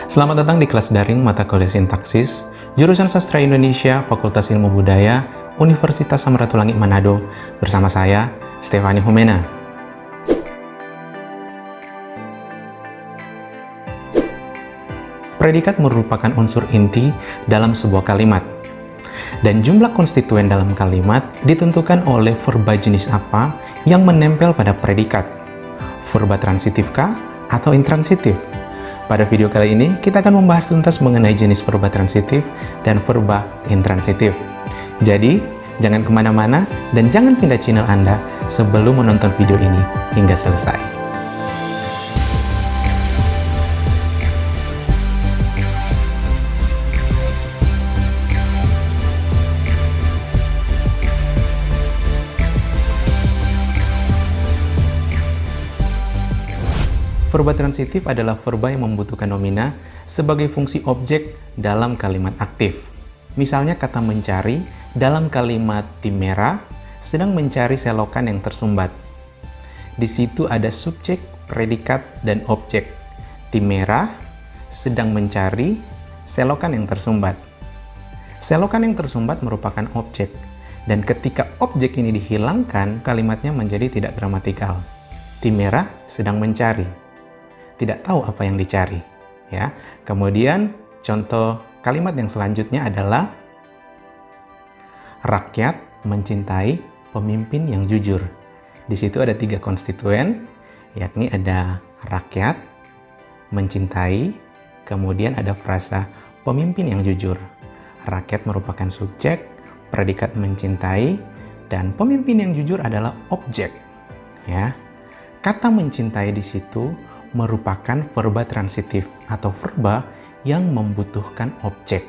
Selamat datang di kelas daring mata kuliah sintaksis, jurusan Sastra Indonesia, Fakultas Ilmu Budaya, Universitas Samratulangi Manado, bersama saya, Stefani Humena. Predikat merupakan unsur inti dalam sebuah kalimat, dan jumlah konstituen dalam kalimat ditentukan oleh verba jenis apa yang menempel pada predikat. Verba transitifkah atau intransitif? Pada video kali ini, kita akan membahas tuntas mengenai jenis verba transitif dan verba intransitif. Jadi, jangan kemana-mana dan jangan pindah channel Anda sebelum menonton video ini hingga selesai. Verba transitif adalah verba yang membutuhkan nomina sebagai fungsi objek dalam kalimat aktif. Misalnya kata mencari dalam kalimat tim merah sedang mencari selokan yang tersumbat. Di situ ada subjek, predikat, dan objek. Tim merah sedang mencari selokan yang tersumbat. Selokan yang tersumbat merupakan objek, dan ketika objek ini dihilangkan, kalimatnya menjadi tidak gramatikal. Tim merah sedang mencari, tidak tahu apa yang dicari, ya. Kemudian contoh kalimat yang selanjutnya adalah rakyat mencintai pemimpin yang jujur. Di situ ada 3 konstituen, yakni ada rakyat, mencintai, kemudian ada frasa pemimpin yang jujur. Rakyat merupakan subjek, predikat mencintai, dan pemimpin yang jujur adalah objek, ya. Kata mencintai di situ merupakan verba transitif atau verba yang membutuhkan objek,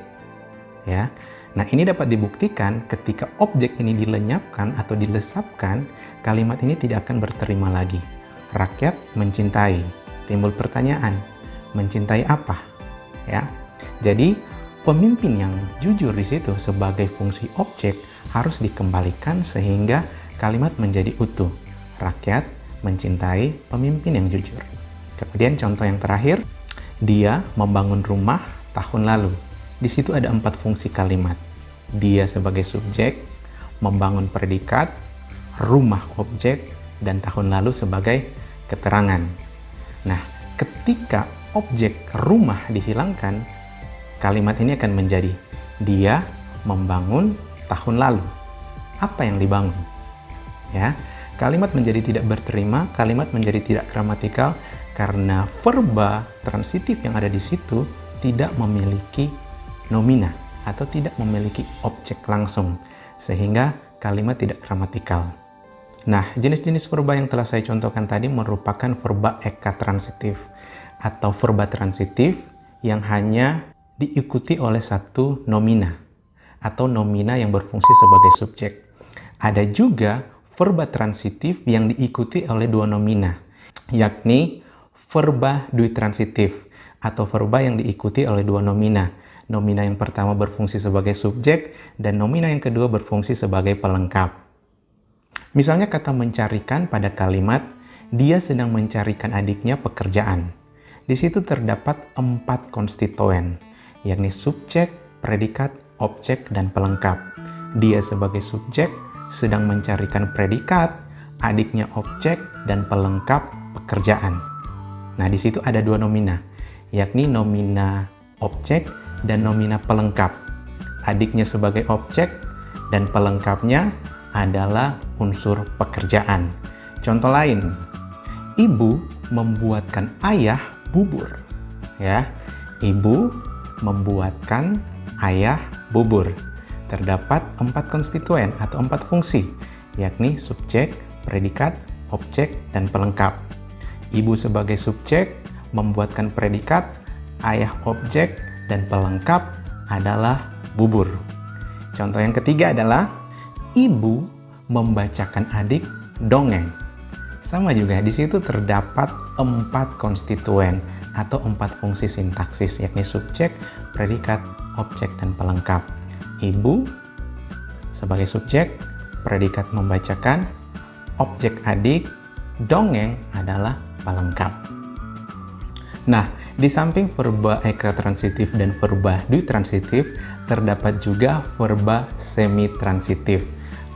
ya. Nah, ini dapat dibuktikan ketika objek ini dilenyapkan atau dilesapkan, kalimat ini tidak akan berterima lagi. Rakyat mencintai. Timbul pertanyaan, mencintai apa? Ya. Jadi, pemimpin yang jujur di situ sebagai fungsi objek harus dikembalikan sehingga kalimat menjadi utuh. Rakyat mencintai pemimpin yang jujur. Kemudian contoh yang terakhir, dia membangun rumah tahun lalu. Di situ ada 4 fungsi kalimat. Dia sebagai subjek, membangun predikat, rumah objek, dan tahun lalu sebagai keterangan. Nah, ketika objek rumah dihilangkan, kalimat ini akan menjadi dia membangun tahun lalu. Apa yang dibangun? Ya, kalimat menjadi tidak berterima, kalimat menjadi tidak gramatikal, karena verba transitif yang ada di situ tidak memiliki nomina atau tidak memiliki objek langsung, sehingga kalimat tidak gramatikal. Nah, jenis-jenis verba yang telah saya contohkan tadi merupakan verba ekatransitif atau verba transitif yang hanya diikuti oleh satu nomina atau nomina yang berfungsi sebagai subjek. Ada juga verba transitif yang diikuti oleh 2 nomina, yakni verba duitransitif atau verba yang diikuti oleh 2 nomina. Nomina yang pertama berfungsi sebagai subjek dan nomina yang kedua berfungsi sebagai pelengkap. Misalnya kata mencarikan pada kalimat dia sedang mencarikan adiknya pekerjaan. Di situ terdapat 4 konstituen, yakni subjek, predikat, objek, dan pelengkap. Dia sebagai subjek sedang mencarikan predikat, adiknya objek, dan pelengkap pekerjaan. Nah, di situ ada 2 nomina, yakni nomina objek dan nomina pelengkap. Adiknya sebagai objek dan pelengkapnya adalah unsur pekerjaan. Contoh lain, ibu membuatkan ayah bubur. Ya, ibu membuatkan ayah bubur. Terdapat 4 konstituen atau 4 fungsi, yakni subjek, predikat, objek, dan pelengkap. Ibu sebagai subjek membuatkan predikat, ayah objek, dan pelengkap adalah bubur. Contoh yang ketiga adalah ibu membacakan adik dongeng. Sama juga, di situ terdapat 4 konstituen atau 4 fungsi sintaksis, yakni subjek, predikat, objek, dan pelengkap. Ibu sebagai subjek, predikat membacakan, objek adik, dongeng adalah pelengkap. Nah, Di samping verba ekatransitif dan verba ditransitif, terdapat juga verba semitransitif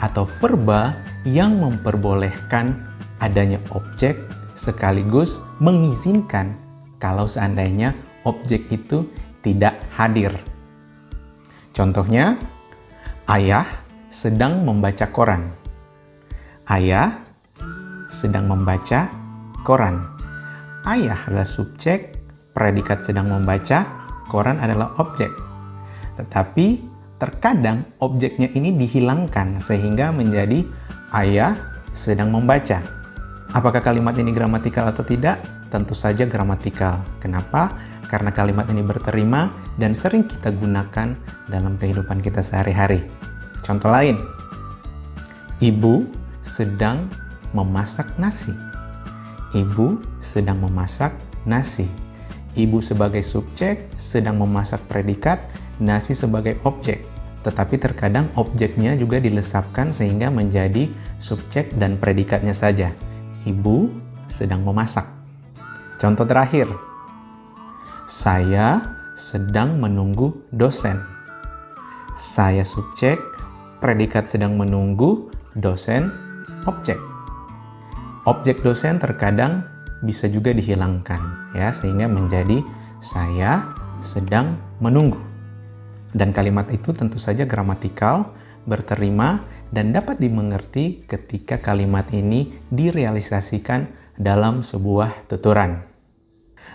atau verba yang memperbolehkan adanya objek sekaligus mengizinkan kalau seandainya objek itu tidak hadir. Contohnya, ayah sedang membaca koran. Ayah sedang membaca koran. Ayah adalah subjek, predikat sedang membaca, koran adalah objek. Tetapi terkadang objeknya ini dihilangkan sehingga menjadi ayah sedang membaca. Apakah kalimat ini gramatikal atau tidak? Tentu saja gramatikal. Kenapa? Karena kalimat ini berterima dan sering kita gunakan dalam kehidupan kita sehari-hari. Contoh lain, ibu sedang memasak nasi. Ibu sedang memasak nasi. Ibu sebagai subjek sedang memasak predikat, nasi sebagai objek. Tetapi terkadang objeknya juga dilesapkan sehingga menjadi subjek dan predikatnya saja. Ibu sedang memasak. Contoh terakhir, saya sedang menunggu dosen. Saya subjek, predikat sedang menunggu, dosen objek. Objek dosen terkadang bisa juga dihilangkan, ya, sehingga menjadi saya sedang menunggu. Dan kalimat itu tentu saja gramatikal, berterima, dan dapat dimengerti ketika kalimat ini direalisasikan dalam sebuah tuturan.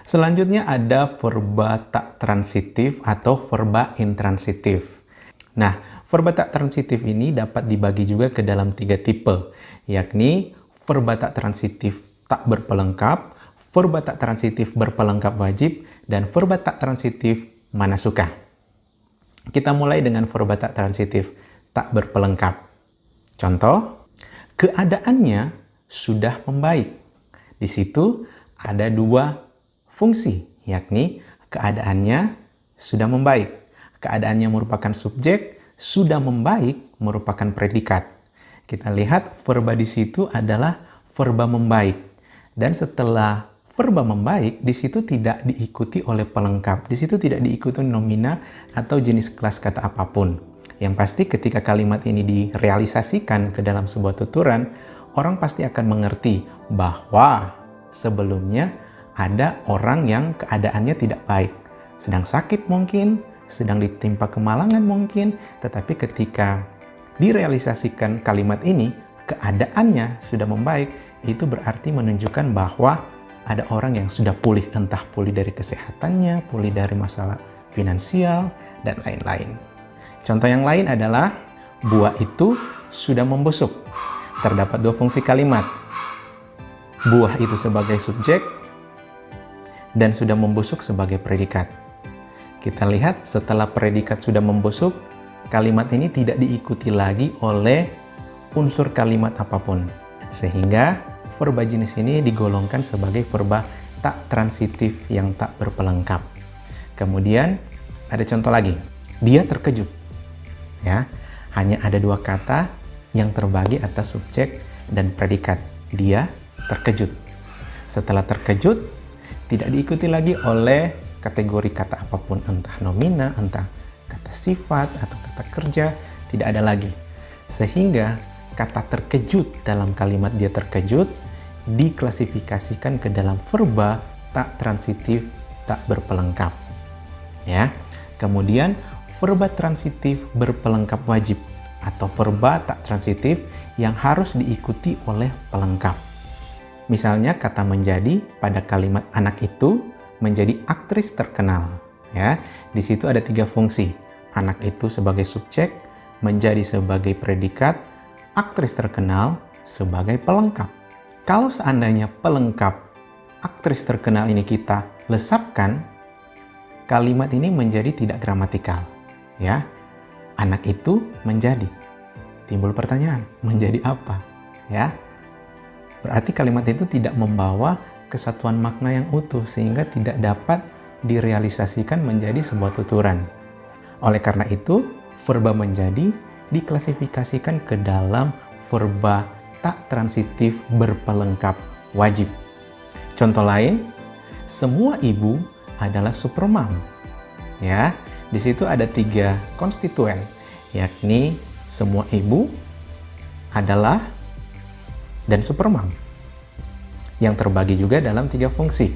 Selanjutnya ada verba tak transitif atau verba intransitif. Nah, verba tak transitif ini dapat dibagi juga ke dalam 3 tipe, yakni verba tak transitif tak berpelengkap, verba tak transitif berpelengkap wajib, dan verba tak transitif mana suka. Kita mulai dengan verba tak transitif tak berpelengkap. Contoh, keadaannya sudah membaik. Di situ ada 2 fungsi, yakni keadaannya sudah membaik. Keadaannya merupakan subjek, sudah membaik merupakan predikat. Kita lihat verba di situ adalah verba membaik. Dan setelah verba membaik, di situ tidak diikuti oleh pelengkap. Di situ tidak diikuti nomina atau jenis kelas kata apapun. Yang pasti ketika kalimat ini direalisasikan ke dalam sebuah tuturan, orang pasti akan mengerti bahwa sebelumnya ada orang yang keadaannya tidak baik. Sedang sakit mungkin, sedang ditimpa kemalangan mungkin, tetapi ketika direalisasikan kalimat ini, keadaannya sudah membaik, itu berarti menunjukkan bahwa ada orang yang sudah pulih, entah pulih dari kesehatannya, pulih dari masalah finansial, dan lain-lain. Contoh yang lain adalah buah itu sudah membusuk. Terdapat 2 fungsi kalimat. Buah itu sebagai subjek dan sudah membusuk sebagai predikat. Kita lihat setelah predikat sudah membusuk, kalimat ini tidak diikuti lagi oleh unsur kalimat apapun. Sehingga verba jenis ini digolongkan sebagai verba tak transitif yang tak berpelengkap. Kemudian ada contoh lagi. Dia terkejut. Ya, hanya ada 2 kata yang terbagi atas subjek dan predikat. Dia terkejut. Setelah terkejut, tidak diikuti lagi oleh kategori kata apapun, entah nomina, entah kata sifat, atau kata kerja, tidak ada lagi. Sehingga kata terkejut dalam kalimat dia terkejut diklasifikasikan ke dalam verba tak transitif tak berpelengkap. Ya. Kemudian verba transitif berpelengkap wajib atau verba tak transitif yang harus diikuti oleh pelengkap. Misalnya kata menjadi pada kalimat anak itu menjadi aktris terkenal. Ya, di situ ada 3 fungsi. Anak itu sebagai subjek, menjadi sebagai predikat, aktris terkenal sebagai pelengkap. Kalau seandainya pelengkap aktris terkenal ini kita lesapkan, kalimat ini menjadi tidak gramatikal. Ya, anak itu menjadi. Timbul pertanyaan, menjadi apa? Ya. Berarti kalimat itu tidak membawa kesatuan makna yang utuh sehingga tidak dapat direalisasikan menjadi sebuah tuturan. Oleh karena itu, verba menjadi diklasifikasikan ke dalam verba tak transitif berpelengkap wajib. Contoh lain, semua ibu adalah supermom. Ya, di situ ada 3 konstituen, yakni semua ibu adalah dan supermom. Yang terbagi juga dalam 3 fungsi,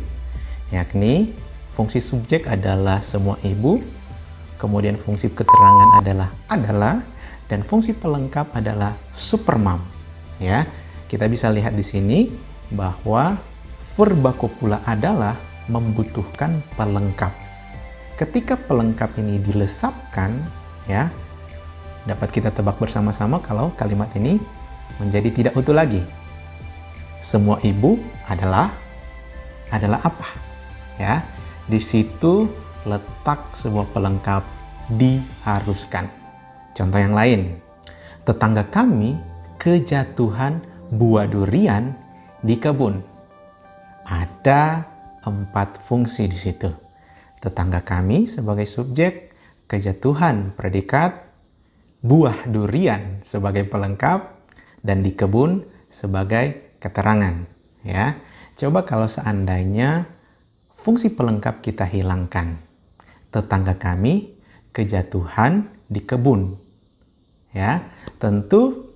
yakni fungsi subjek adalah semua ibu, kemudian fungsi keterangan adalah, dan fungsi pelengkap adalah supermom. Ya, kita bisa lihat di sini bahwa verba copula adalah membutuhkan pelengkap. Ketika pelengkap ini dilesapkan, ya, dapat kita tebak bersama-sama kalau kalimat ini menjadi tidak utuh lagi. Semua ibu adalah apa? Ya, di situ letak sebuah pelengkap diharuskan. Contoh yang lain, tetangga kami kejatuhan buah durian di kebun. Ada 4 fungsi di situ. Tetangga kami sebagai subjek, kejatuhan predikat, buah durian sebagai pelengkap, dan di kebun sebagai keterangan. Ya, coba kalau seandainya fungsi pelengkap kita hilangkan. Tetangga kami kejatuhan di kebun. Ya, tentu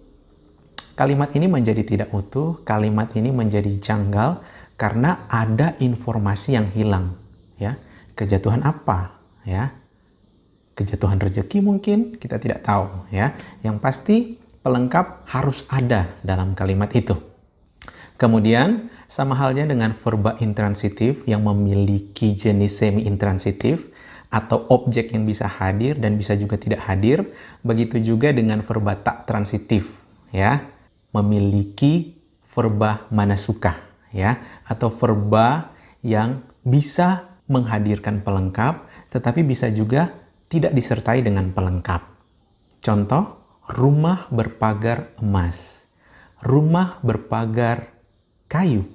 kalimat ini menjadi tidak utuh, kalimat ini menjadi janggal karena ada informasi yang hilang. Ya, kejatuhan apa? Ya, kejatuhan rezeki mungkin, kita tidak tahu. Ya, yang pasti pelengkap harus ada dalam kalimat itu. Kemudian sama halnya dengan verba intransitif yang memiliki jenis semi-intransitif atau objek yang bisa hadir dan bisa juga tidak hadir. Begitu juga dengan verba tak transitif, ya, memiliki verba manasuka, ya, atau verba yang bisa menghadirkan pelengkap tetapi bisa juga tidak disertai dengan pelengkap. Contoh, rumah berpagar emas, rumah berpagar kayu,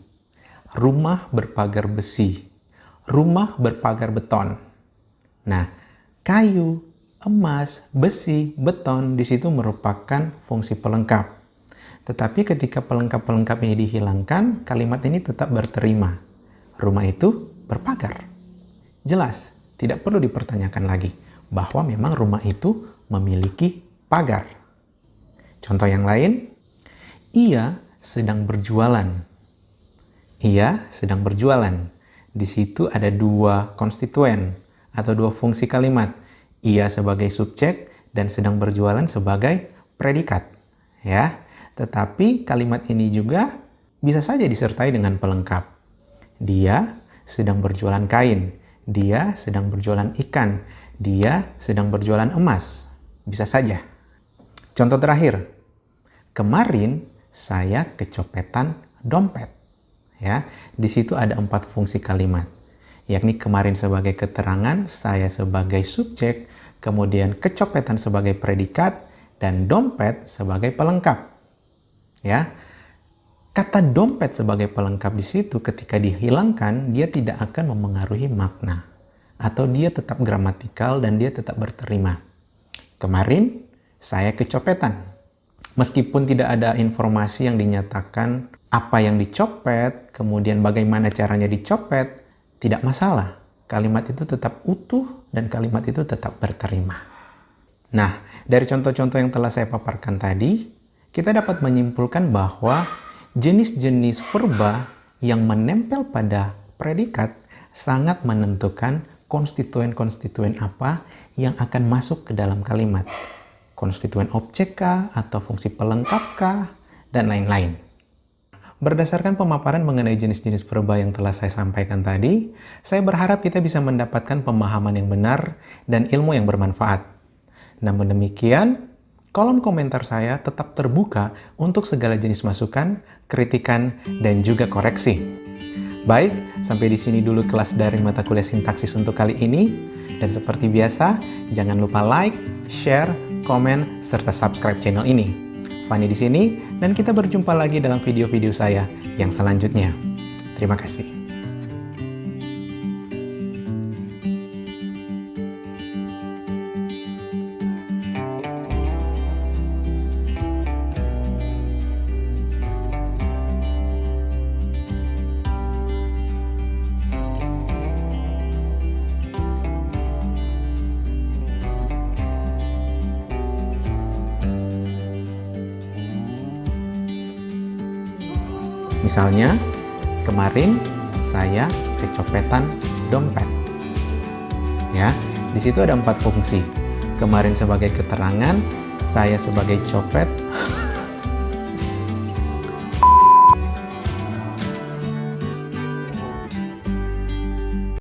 rumah berpagar besi, rumah berpagar beton. Nah, kayu, emas, besi, beton di situ merupakan fungsi pelengkap. Tetapi ketika pelengkap-pelengkap ini dihilangkan, kalimat ini tetap berterima. Rumah itu berpagar. Jelas, tidak perlu dipertanyakan lagi bahwa memang rumah itu memiliki pagar. Contoh yang lain, ia sedang berjualan. Ia sedang berjualan. Di situ ada 2 konstituen atau 2 fungsi kalimat. Ia sebagai subjek dan sedang berjualan sebagai predikat. Ya, tetapi kalimat ini juga bisa saja disertai dengan pelengkap. Dia sedang berjualan kain. Dia sedang berjualan ikan. Dia sedang berjualan emas. Bisa saja. Contoh terakhir. Kemarin saya kecopetan dompet. Ya, di situ ada 4 fungsi kalimat. Yakni kemarin sebagai keterangan, saya sebagai subjek, kemudian kecopetan sebagai predikat, dan dompet sebagai pelengkap. Ya, kata dompet sebagai pelengkap di situ ketika dihilangkan, dia tidak akan memengaruhi makna. Atau dia tetap gramatikal dan dia tetap berterima. Kemarin saya kecopetan. Meskipun tidak ada informasi yang dinyatakan apa yang dicopet, kemudian bagaimana caranya dicopet, tidak masalah. Kalimat itu tetap utuh dan kalimat itu tetap berterima. Nah, dari contoh-contoh yang telah saya paparkan tadi, kita dapat menyimpulkan bahwa jenis-jenis verba yang menempel pada predikat sangat menentukan konstituen-konstituen apa yang akan masuk ke dalam kalimat. Konstituen objek kah, atau fungsi pelengkap kah, dan lain-lain. Berdasarkan pemaparan mengenai jenis-jenis verba yang telah saya sampaikan tadi, saya berharap kita bisa mendapatkan pemahaman yang benar dan ilmu yang bermanfaat. Namun demikian, kolom komentar saya tetap terbuka untuk segala jenis masukan, kritikan, dan juga koreksi. Baik, sampai di sini dulu kelas daring mata kuliah sintaksis untuk kali ini. Dan seperti biasa, jangan lupa like, share, komen, serta subscribe channel ini. Fani di sini, dan kita berjumpa lagi dalam video-video saya yang selanjutnya. Terima kasih. Misalnya, kemarin saya kecopetan dompet. Ya, di situ ada 4 fungsi. Kemarin sebagai keterangan, saya sebagai copet,